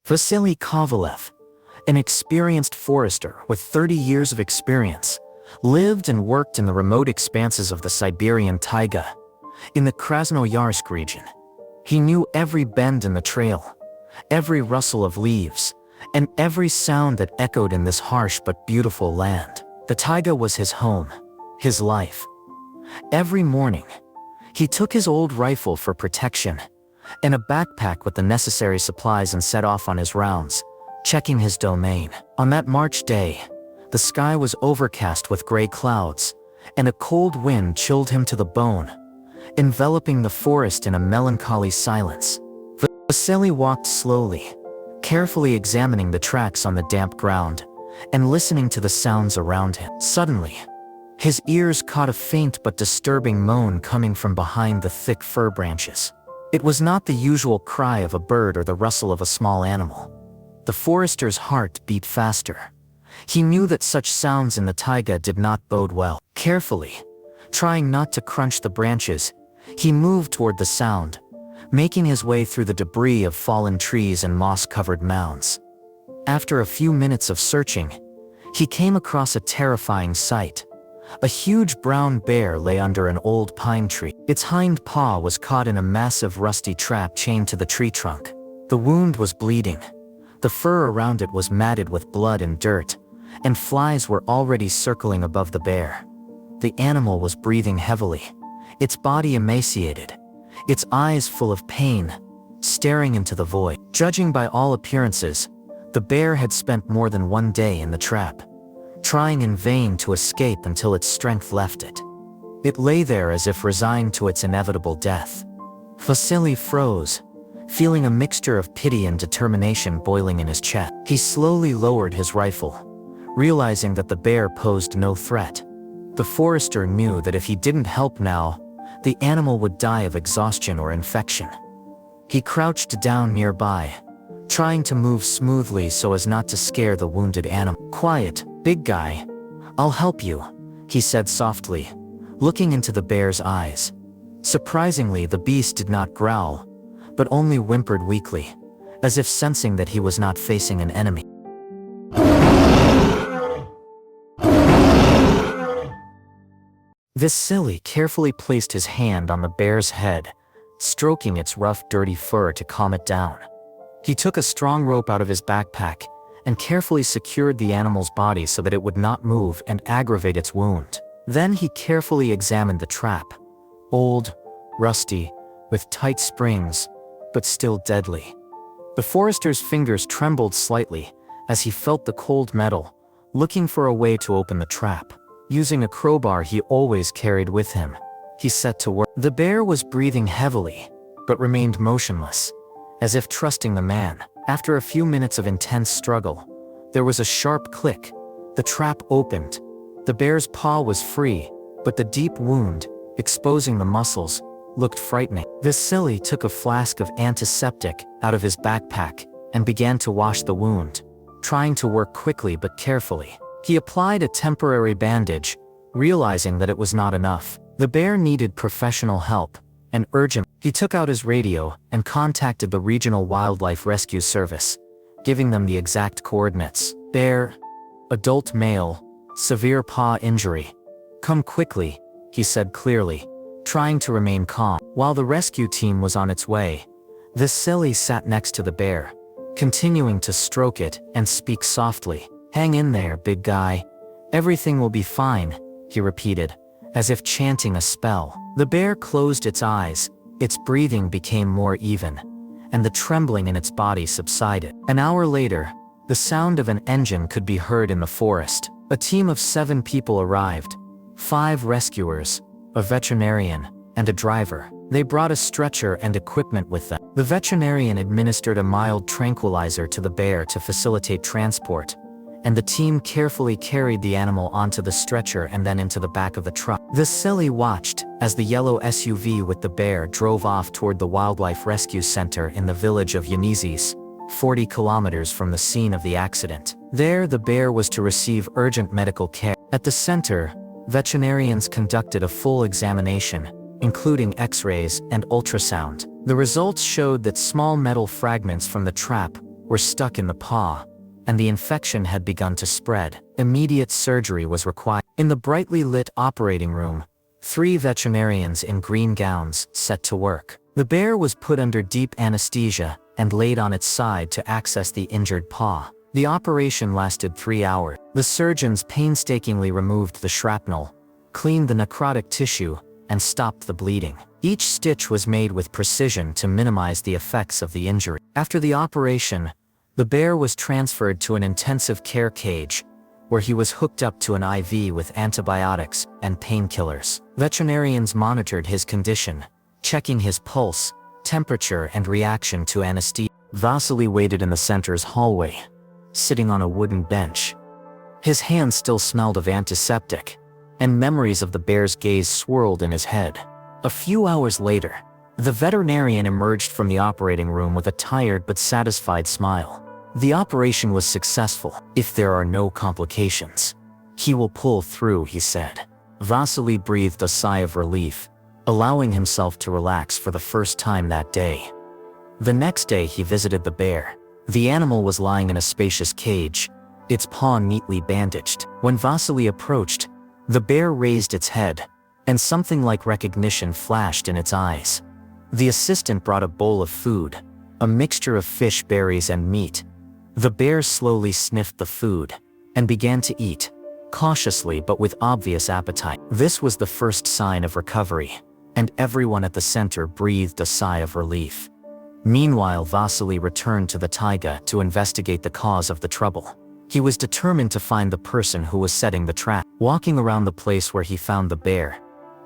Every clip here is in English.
Vasily Kovalev, an experienced forester with 30 years of experience, lived and worked in the remote expanses of the Siberian taiga, in the Krasnoyarsk region. He knew every bend in the trail, every rustle of leaves, and every sound that echoed in this harsh but beautiful land. The taiga was his home, his life. Every morning, he took his old rifle for protection and a backpack with the necessary supplies and set off on his rounds, checking his domain. On that March day, the sky was overcast with gray clouds, and a cold wind chilled him to the bone, enveloping the forest in a melancholy silence. Vasily walked slowly, carefully examining the tracks on the damp ground and listening to the sounds around him. Suddenly, his ears caught a faint but disturbing moan coming from behind the thick fir branches. It was not the usual cry of a bird or the rustle of a small animal. The forester's heart beat faster. He knew that such sounds in the taiga did not bode well. Carefully, trying not to crunch the branches, he moved toward the sound, making his way through the debris of fallen trees and moss-covered mounds. After a few minutes of searching, he came across a terrifying sight. A huge brown bear lay under an old pine tree. Its hind paw was caught in a massive rusty trap chained to the tree trunk. The wound was bleeding. The fur around it was matted with blood and dirt, and flies were already circling above the bear. The animal was breathing heavily, its body emaciated, its eyes full of pain, staring into the void. Judging by all appearances, the bear had spent more than one day in the trap, trying in vain to escape until its strength left it. It lay there as if resigned to its inevitable death. Vasily froze, feeling a mixture of pity and determination boiling in his chest. He slowly lowered his rifle, realizing that the bear posed no threat. The forester knew that if he didn't help now, the animal would die of exhaustion or infection. He crouched down nearby, trying to move smoothly so as not to scare the wounded animal. "Quiet, big guy. I'll help you," he said softly, looking into the bear's eyes. Surprisingly, the beast did not growl, but only whimpered weakly, as if sensing that he was not facing an enemy. Vasily carefully placed his hand on the bear's head, stroking its rough, dirty fur to calm it down. He took a strong rope out of his backpack and carefully secured the animal's body so that it would not move and aggravate its wound. Then he carefully examined the trap. Old, rusty, with tight springs, but still deadly. The forester's fingers trembled slightly as he felt the cold metal, looking for a way to open the trap. Using a crowbar he always carried with him, he set to work. The bear was breathing heavily, but remained motionless, as if trusting the man. After a few minutes of intense struggle, there was a sharp click. The trap opened. The bear's paw was free, but the deep wound, exposing the muscles, looked frightening. Vasily took a flask of antiseptic out of his backpack and began to wash the wound, trying to work quickly but carefully. He applied a temporary bandage, realizing that it was not enough. The bear needed professional help, and urgent. He took out his radio and contacted the Regional Wildlife Rescue Service, giving them the exact coordinates. "Bear, adult male, severe paw injury. Come quickly," he said clearly, trying to remain calm. While the rescue team was on its way, Vasily sat next to the bear, continuing to stroke it and speak softly. "Hang in there, big guy. Everything will be fine," he repeated, as if chanting a spell. The bear closed its eyes, its breathing became more even, and the trembling in its body subsided. An hour later, the sound of an engine could be heard in the forest. A team of 7 people arrived, 5 rescuers, a veterinarian, and a driver. They brought a stretcher and equipment with them. The veterinarian administered a mild tranquilizer to the bear to facilitate transport, and the team carefully carried the animal onto the stretcher and then into the back of the truck. Vasily watched as the yellow SUV with the bear drove off toward the Wildlife Rescue Center in the village of Yenisys, 40 kilometers from the scene of the accident. There, the bear was to receive urgent medical care. At the center, veterinarians conducted a full examination, including X-rays and ultrasound. The results showed that small metal fragments from the trap were stuck in the paw, and the infection had begun to spread. Immediate surgery was required. In the brightly lit operating room, 3 veterinarians in green gowns set to work. The bear was put under deep anesthesia and laid on its side to access the injured paw. The operation lasted 3 hours. The surgeons painstakingly removed the shrapnel, cleaned the necrotic tissue, and stopped the bleeding. Each stitch was made with precision to minimize the effects of the injury. After the operation, the bear was transferred to an intensive care cage, where he was hooked up to an IV with antibiotics and painkillers. Veterinarians monitored his condition, checking his pulse, temperature, and reaction to anesthesia. Vasily waited in the center's hallway, sitting on a wooden bench. His hands still smelled of antiseptic, and memories of the bear's gaze swirled in his head. A few hours later, the veterinarian emerged from the operating room with a tired but satisfied smile. The operation was successful. If there are no complications, he will pull through, he said. Vasily breathed a sigh of relief, allowing himself to relax for the first time that day. The next day he visited the bear. The animal was lying in a spacious cage, its paw neatly bandaged. When Vasily approached, the bear raised its head, and something like recognition flashed in its eyes. The assistant brought a bowl of food, a mixture of fish, berries, and meat. The bear slowly sniffed the food and began to eat, cautiously but with obvious appetite. This was the first sign of recovery, and everyone at the center breathed a sigh of relief. Meanwhile, Vasily returned to the taiga to investigate the cause of the trouble. He was determined to find the person who was setting the trap. Walking around the place where he found the bear,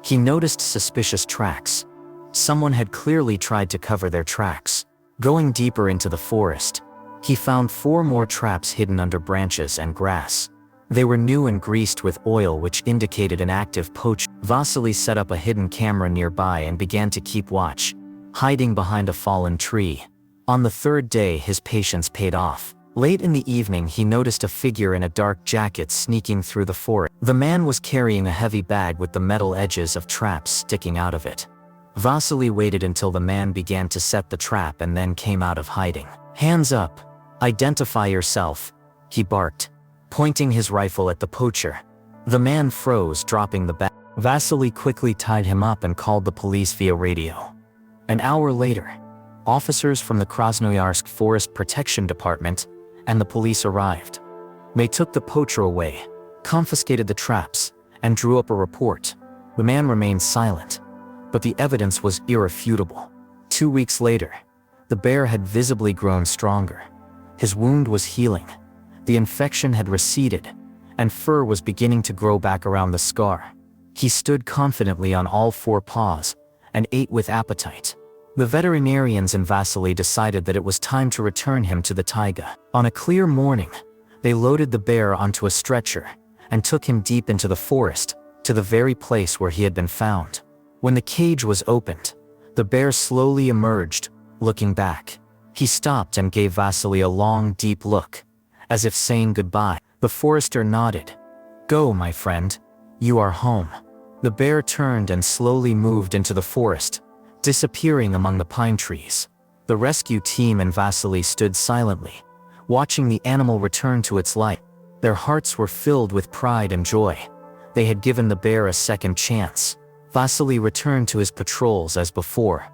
he noticed suspicious tracks. Someone had clearly tried to cover their tracks. Going deeper into the forest, he found 4 more traps hidden under branches and grass. They were new and greased with oil, which indicated an active poacher. Vasily set up a hidden camera nearby and began to keep watch, hiding behind a fallen tree. On the 3rd day, his patience paid off. Late in the evening, he noticed a figure in a dark jacket sneaking through the forest. The man was carrying a heavy bag with the metal edges of traps sticking out of it. Vasily waited until the man began to set the trap and then came out of hiding. "Hands up! Identify yourself," he barked, pointing his rifle at the poacher. The man froze, dropping the bag. Vasily quickly tied him up and called the police via radio. An hour later, officers from the Krasnoyarsk Forest Protection Department and the police arrived. They took the poacher away, confiscated the traps, and drew up a report. The man remained silent, but the evidence was irrefutable. 2 weeks later, the bear had visibly grown stronger. His wound was healing, the infection had receded, and fur was beginning to grow back around the scar. He stood confidently on all 4 paws and ate with appetite. The veterinarians and Vasily decided that it was time to return him to the taiga. On a clear morning, they loaded the bear onto a stretcher and took him deep into the forest, to the very place where he had been found. When the cage was opened, the bear slowly emerged, looking back. He stopped and gave Vasily a long, deep look, as if saying goodbye. The forester nodded. "Go, my friend. You are home." The bear turned and slowly moved into the forest, disappearing among the pine trees. The rescue team and Vasily stood silently, watching the animal return to its life. Their hearts were filled with pride and joy. They had given the bear a second chance. Vasily returned to his patrols as before,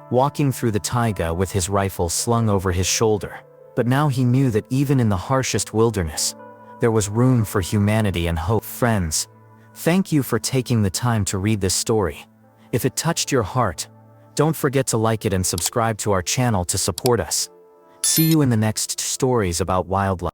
walking through the taiga with his rifle slung over his shoulder. But now he knew that even in the harshest wilderness, there was room for humanity and hope. Friends, thank you for taking the time to read this story. If it touched your heart, don't forget to like it and subscribe to our channel to support us. See you in the next stories about wildlife.